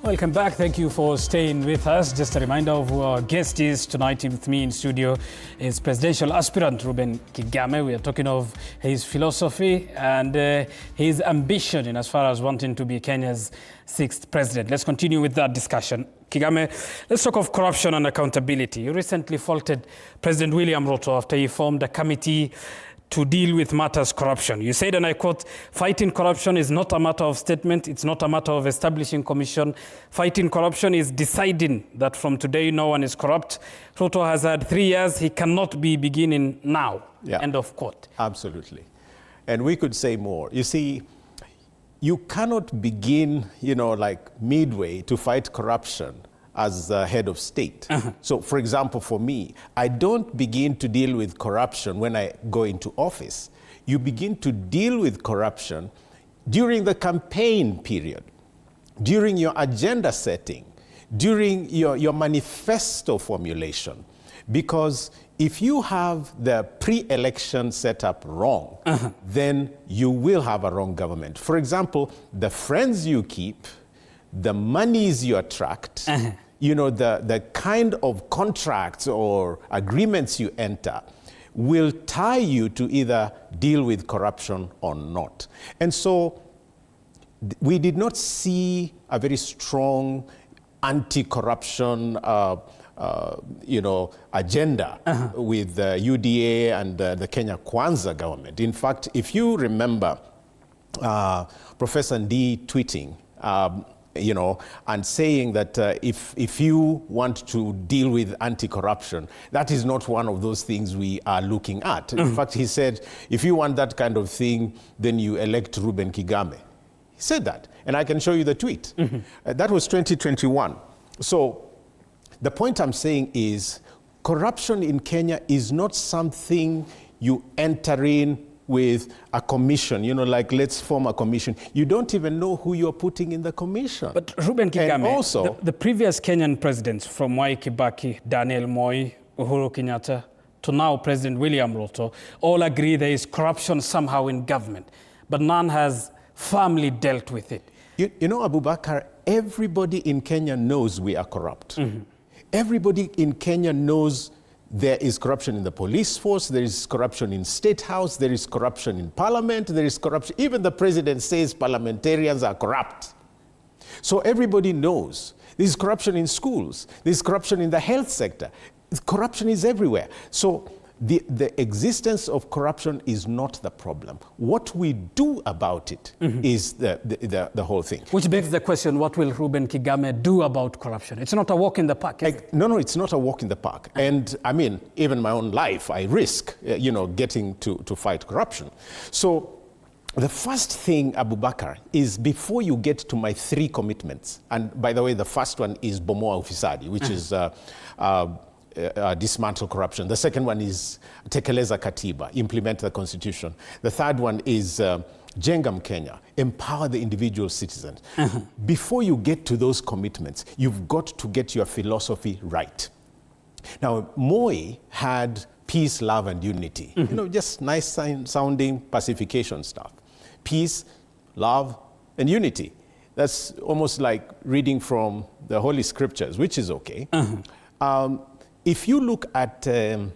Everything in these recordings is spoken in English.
Welcome back. Thank you for staying with us. Just a reminder of who our guest is tonight. With me in studio is presidential aspirant Reuben Kigame. We are talking of his philosophy and his ambition in as far as wanting to be Kenya's 6th president. Let's continue with that discussion. Kigame, let's talk of corruption and accountability. You recently faulted President William Ruto after he formed a committee to deal with matters corruption. You said, and I quote, "Fighting corruption is not a matter of statement. It's not a matter of establishing commission. Fighting corruption is deciding that from today no one is corrupt. Ruto has had 3 years. He cannot be beginning now." Yeah. End of quote. Absolutely. And we could say more. You see, you cannot begin, like midway to fight corruption as the head of state. So, for example, for me, I don't begin to deal with corruption when I go into office. You begin to deal with corruption during the campaign period, during your agenda setting, during your manifesto formulation. Because if you have the pre-election setup wrong, then you will have a wrong government. For example, the friends you keep, the monies you attract, the kind of contracts or agreements you enter will tie you to either deal with corruption or not. And so we did not see a very strong anti-corruption agenda with the UDA and the Kenya Kwanza government. In fact, if you remember Professor Ndii tweeting, and saying that if you want to deal with anti-corruption, that is not one of those things we are looking at. In fact, he said, if you want that kind of thing, then you elect Reuben Kigame. He said that, and I can show you the tweet. That was 2021. So the point I'm saying is, corruption in Kenya is not something you enter in with a commission, like let's form a commission. You don't even know who you're putting in the commission. But Reuben Kigame, and also, the previous Kenyan presidents, from Mwai Kibaki, Daniel Moi, Uhuru Kenyatta, to now President William Ruto, all agree there is corruption somehow in government, but none has firmly dealt with it. Abubakar, everybody in Kenya knows we are corrupt. Everybody in Kenya knows there is corruption in the police force, there is corruption in State House, there is corruption in Parliament, there is corruption. Even the president says parliamentarians are corrupt. So everybody knows. There is corruption in schools, there is corruption in the health sector. Corruption is everywhere. So the existence of corruption is not the problem. What we do about it is the whole thing. Which begs the question, what will Reuben Kigame do about corruption? It's not a walk in the park, is it? No, it's not a walk in the park. And I mean, even my own life, I risk, getting to fight corruption. So the first thing, Abubakar, is before you get to my 3 commitments, and by the way, the first one is Bomoa Ufisadi, which is dismantle corruption. The second one is Tekeleza Katiba, implement the constitution. The third one is Jengam Kenya, empower the individual citizens. Before you get to those commitments, you've got to get your philosophy right. Now, Moi had peace, love, and unity. Just nice sounding pacification stuff. Peace, love, and unity. That's almost like reading from the Holy Scriptures, which is okay. If you look at Reuben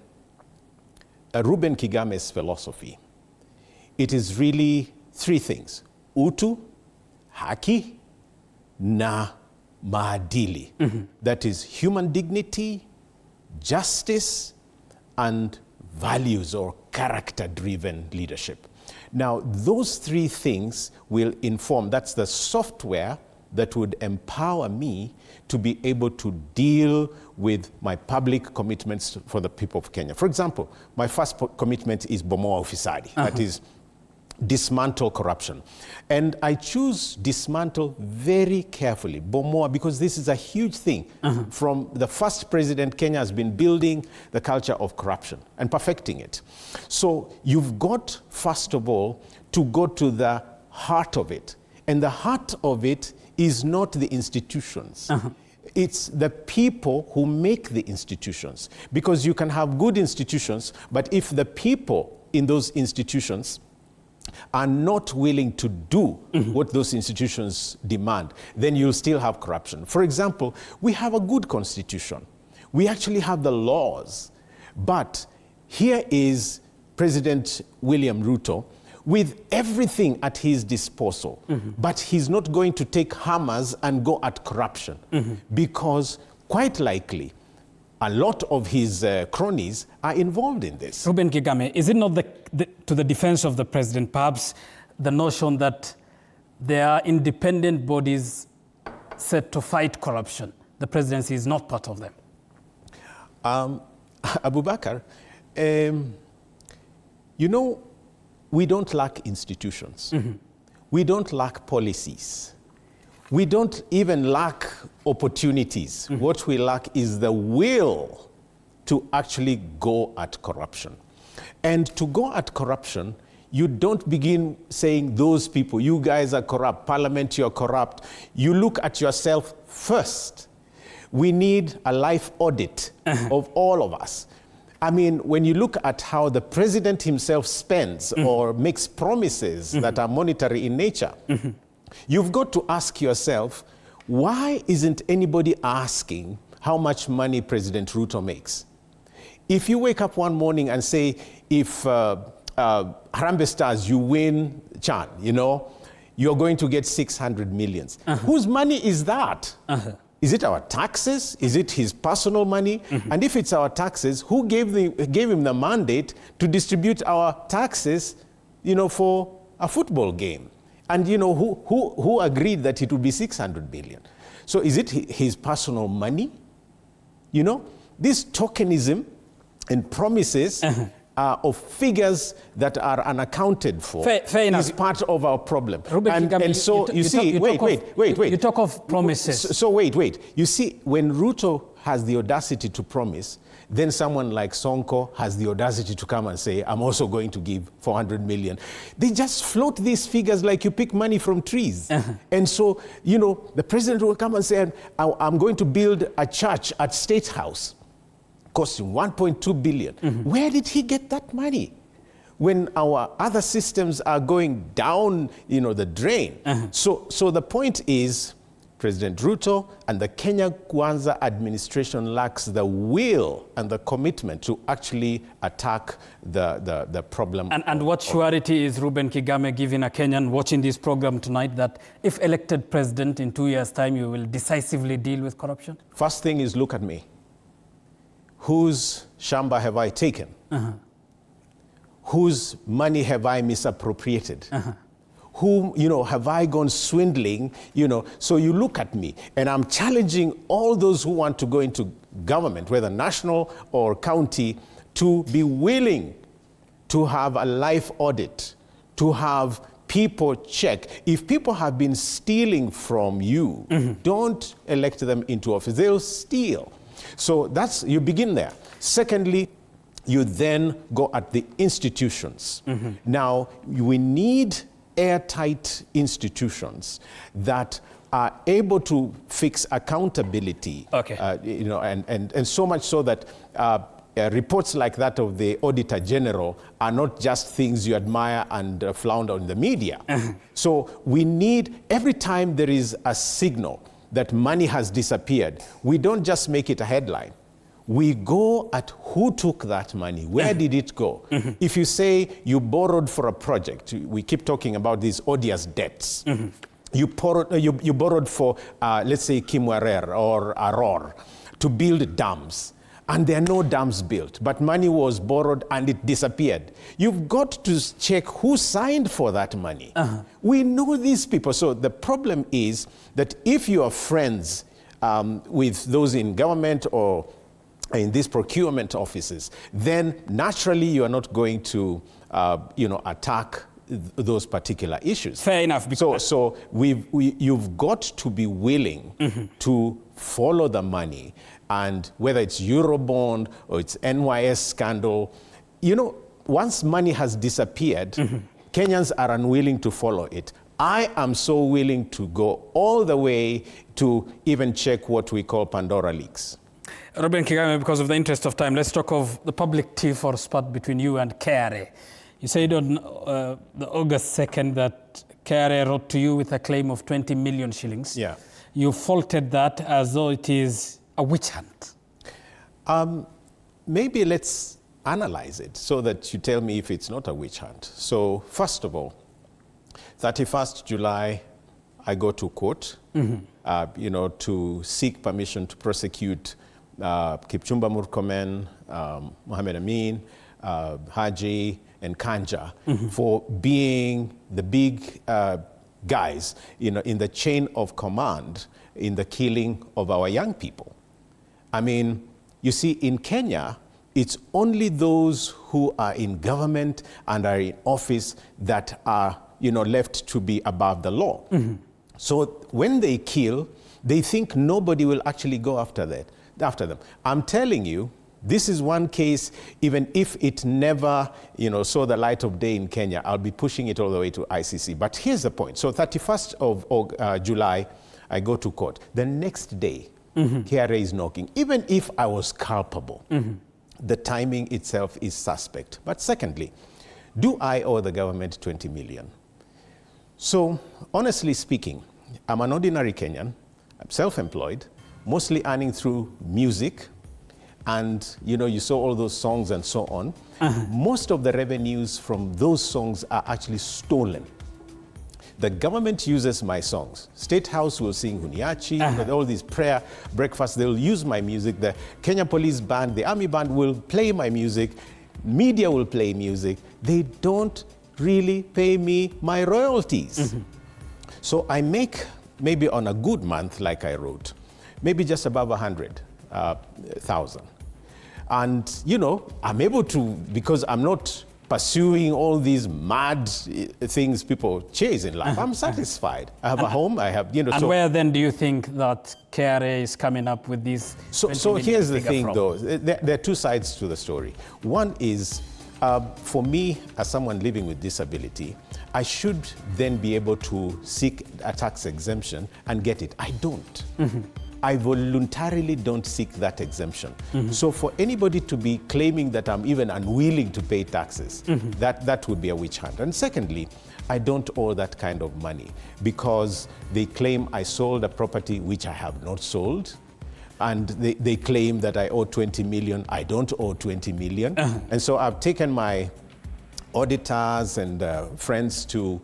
Kigame's philosophy, it is really 3 things: utu, haki, na maadili. That is human dignity, justice, and values or character-driven leadership. Now, those 3 things will inform, that's the software that would empower me to be able to deal with my public commitments for the people of Kenya. For example, my first commitment is Bomoa Ufisadi. That is dismantle corruption. And I choose dismantle very carefully, Bomoa, because this is a huge thing. From the first president, Kenya has been building the culture of corruption and perfecting it. So you've got, first of all, to go to the heart of it. And the heart of it is not the institutions. It's the people who make the institutions. Because you can have good institutions, but if the people in those institutions are not willing to do what those institutions demand, then you'll still have corruption. For example, we have a good constitution. We actually have the laws. But here is President William Ruto with everything at his disposal. But he's not going to take hammers and go at corruption because quite likely a lot of his cronies are involved in this. Reuben Kigame, is it not to the defense of the president, perhaps the notion that there are independent bodies set to fight corruption? The presidency is not part of them. Abubakar, you know, we don't lack institutions. We don't lack policies. We don't even lack opportunities. What we lack is the will to actually go at corruption. And to go at corruption, you don't begin saying those people, you guys are corrupt, parliament, you're corrupt. You look at yourself first. We need a life audit of all of us. I mean, when you look at how the president himself spends or makes promises that are monetary in nature, you've got to ask yourself, why isn't anybody asking how much money President Ruto makes? If you wake up one morning and say, if Harambee Stars, you win Chan, you know, you're going to get 600 million. Whose money is that? Is it our taxes? Is it his personal money? And if it's our taxes, who gave him the mandate to distribute our taxes, you know, for a football game? And you know, who agreed that it would be 600 billion? So is it his personal money? You know, this tokenism and promises of figures that are unaccounted for is part of our problem. And so you see, wait. You talk of promises. So wait. You see, when Ruto has the audacity to promise, then someone like Sonko has the audacity to come and say, I'm also going to give 400 million. They just float these figures like you pick money from trees. And so, you know, the president will come and say, I'm going to build a church at State House, costing 1.2 billion. Where did he get that money? When our other systems are going down, you know, the drain. So the point is, President Ruto and the Kenya Kwanza administration lacks the will and the commitment to actually attack the problem. And what surety is Reuben Kigame giving a Kenyan watching this program tonight that if elected president in 2 years' time, you will decisively deal with corruption? First thing is, look at me. Whose shamba have I taken? Whose money have I misappropriated? Whom, you know, have I gone swindling, you know? So you look at me, and I'm challenging all those who want to go into government, whether national or county, to be willing to have a life audit, to have people check. If people have been stealing from you, don't elect them into office. They'll steal. So that's, you begin there. Secondly, you then go at the institutions. Now, we need airtight institutions that are able to fix accountability. You know, and so much so that reports like that of the Auditor General are not just things you admire and flounder in the media. So we need, every time there is a signal that money has disappeared, we don't just make it a headline. We go at who took that money, where did it go? If you say you borrowed for a project, we keep talking about these odious debts. You borrowed for, let's say, Kimwarer or Aror to build dams, and there are no dams built, but money was borrowed and it disappeared. You've got to check who signed for that money. We know these people. So the problem is that if you are friends with those in government or in these procurement offices, then naturally you are not going to, you know, attack those particular issues. Fair enough. So you've got to be willing to follow the money, and whether it's Eurobond or it's NYS scandal, you know, once money has disappeared, Kenyans are unwilling to follow it. I am so willing to go all the way to even check what we call Pandora leaks. Reuben Kigame, because of the interest of time, let's talk of the public tiff or spat between you and KRA. You said on the August 2nd that KRA wrote to you with a claim of 20 million shillings. Yeah. You faulted that as though it is a witch hunt. Maybe let's analyze it so that you tell me if it's not a witch hunt. So first of all, 31st July, I go to court, to seek permission to prosecute Kipchumba Murkomen, Mohamed Amin, Haji, and Kanja for being the big guys, in the chain of command in the killing of our young people. I mean, you see, in Kenya, it's only those who are in government and are in office that are, left to be above the law. So when they kill, they think nobody will actually go after them. I'm telling you, this is one case, even if it never, saw the light of day in Kenya, I'll be pushing it all the way to ICC. But here's the point. So 31st of July, I go to court. The next day, KRA is knocking. Even if I was culpable, the timing itself is suspect. But secondly, do I owe the government 20 million? So honestly speaking, I'm an ordinary Kenyan. I'm self-employed, mostly earning through music. And you saw all those songs and so on. Most of the revenues from those songs are actually stolen. The government uses my songs. State House will sing Huniachi, all these prayer breakfasts, they'll use my music. The Kenya Police Band, the Army Band will play my music. Media will play music. They don't really pay me my royalties. So I make, maybe on a good month, like I wrote, maybe just above 100,000. And, I'm able to, because I'm not pursuing all these mad things people chase in life, I'm satisfied. I have a home, I have, And so where then do you think that KRA is coming up with these? So here's the thing, though. There are two sides to the story. One is, for me, as someone living with disability, I should then be able to seek a tax exemption and get it. I don't. I voluntarily don't seek that exemption. So for anybody to be claiming that I'm even unwilling to pay taxes, that would be a witch hunt. And secondly, I don't owe that kind of money because they claim I sold a property which I have not sold. And they claim that I owe 20 million. I don't owe 20 million. And so I've taken my auditors and friends to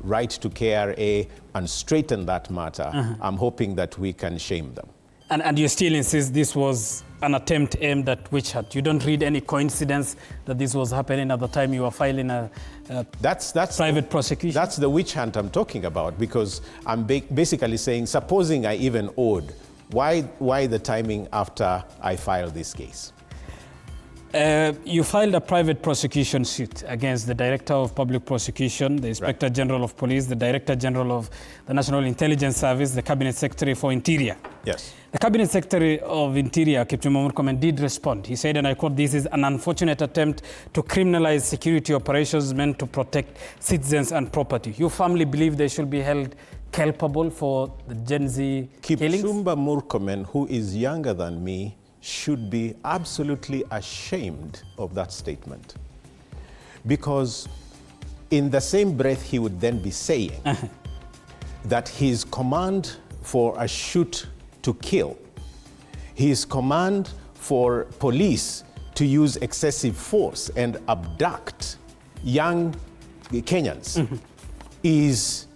write to KRA and straighten that matter. I'm hoping that we can shame them. And you still insist this was an attempt aimed at witch hunt. You don't read any coincidence that this was happening at the time you were filing a that's private prosecution? That's the witch hunt I'm talking about, because I'm basically saying, supposing I even owed, why the timing after I filed this case? You filed a private prosecution suit against the Director of Public Prosecution, the Inspector General of Police, the Director General of the National Intelligence Service, the Cabinet Secretary for Interior. Yes. The Cabinet Secretary of Interior, Kipchumba Murkomen, did respond. He said, and I quote, "This is an unfortunate attempt to criminalize security operations meant to protect citizens and property. You firmly believe they should be held culpable for the Gen Z killings?" Kipchumba Murkomen, who is younger than me, should be absolutely ashamed of that statement. Because in the same breath, he would then be saying that his command for a shoot to kill, his command for police to use excessive force and abduct young Kenyans is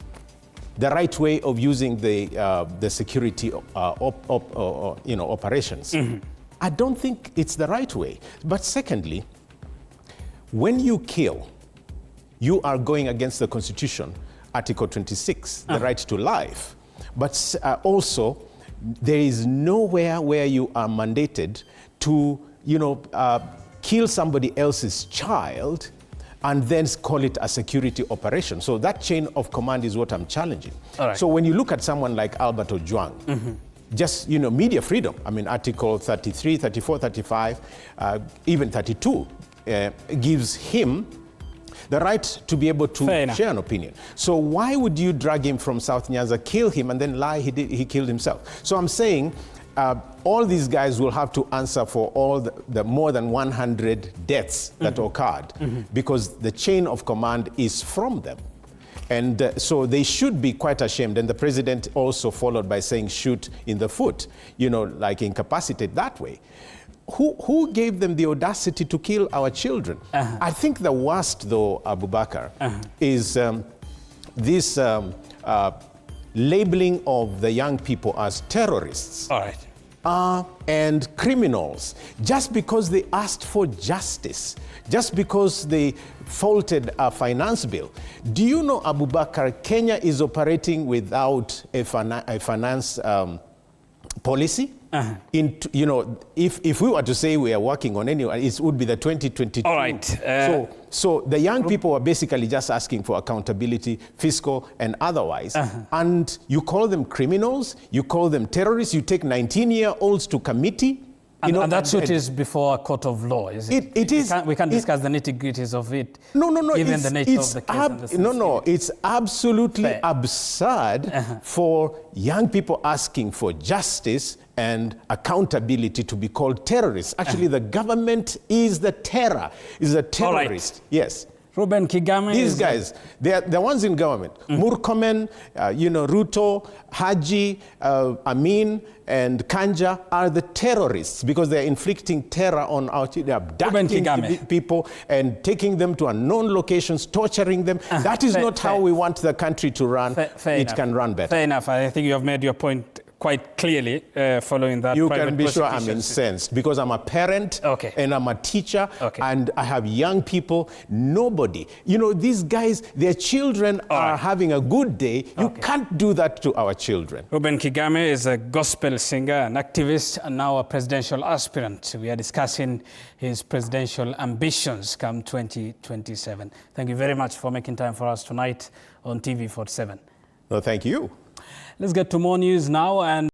the right way of using the security operations. I don't think it's the right way. But secondly, when you kill, you are going against the Constitution, Article 26, the right to life. But also, there is nowhere where you are mandated to, kill somebody else's child and then call it a security operation. So that chain of command is what I'm challenging. Right. So when you look at someone like Albert Ojwang, just, media freedom, I mean, Article 33, 34, 35, even 32 gives him the right to be able to share an opinion. So why would you drag him from South Nyanza, kill him, and then lie he killed himself? So I'm saying all these guys will have to answer for all the more than 100 deaths that occurred because the chain of command is from them. And so they should be quite ashamed. And the president also followed by saying shoot in the foot, you know, like incapacitate that way. Who gave them the audacity to kill our children? I think the worst, though, Abubakar, is this labeling of the young people as terrorists. All right. And criminals, just because they asked for justice, just because they faulted a finance bill. Do you know, Abubakar, Kenya is operating without a finance policy? You know, if we were to say we are working on anyone, it would be the 2022. All right. So the young people are basically just asking for accountability, fiscal and otherwise. And you call them criminals, you call them terrorists, you take 19-year-olds to committee. And that suit is before a court of law, is it? It is. We can discuss the nitty-gritties of it. No. Given the nature of the case. And the it's absolutely absurd for young people asking for justice and accountability to be called terrorists. Actually, the government is the terror, is a terrorist. Right. Yes. Reuben Kigame. These guys, they're the ones in government. Murkomen, Ruto, Haji, Amin, and Kanja are the terrorists because they're inflicting terror on our children. They're abducting people and taking them to unknown locations, torturing them. That is not how we want the country to run. It can run better. Fair enough. I think you have made your point quite clearly following that. You can be sure I'm incensed because I'm a parent and I'm a teacher and I have young people. Nobody, these guys, their children are having a good day. You can't do that to our children. Reuben Kigame is a gospel singer, an activist, and now a presidential aspirant. We are discussing his presidential ambitions come 2027. Thank you very much for making time for us tonight on TV47. No, thank you. Let's get to more news now. And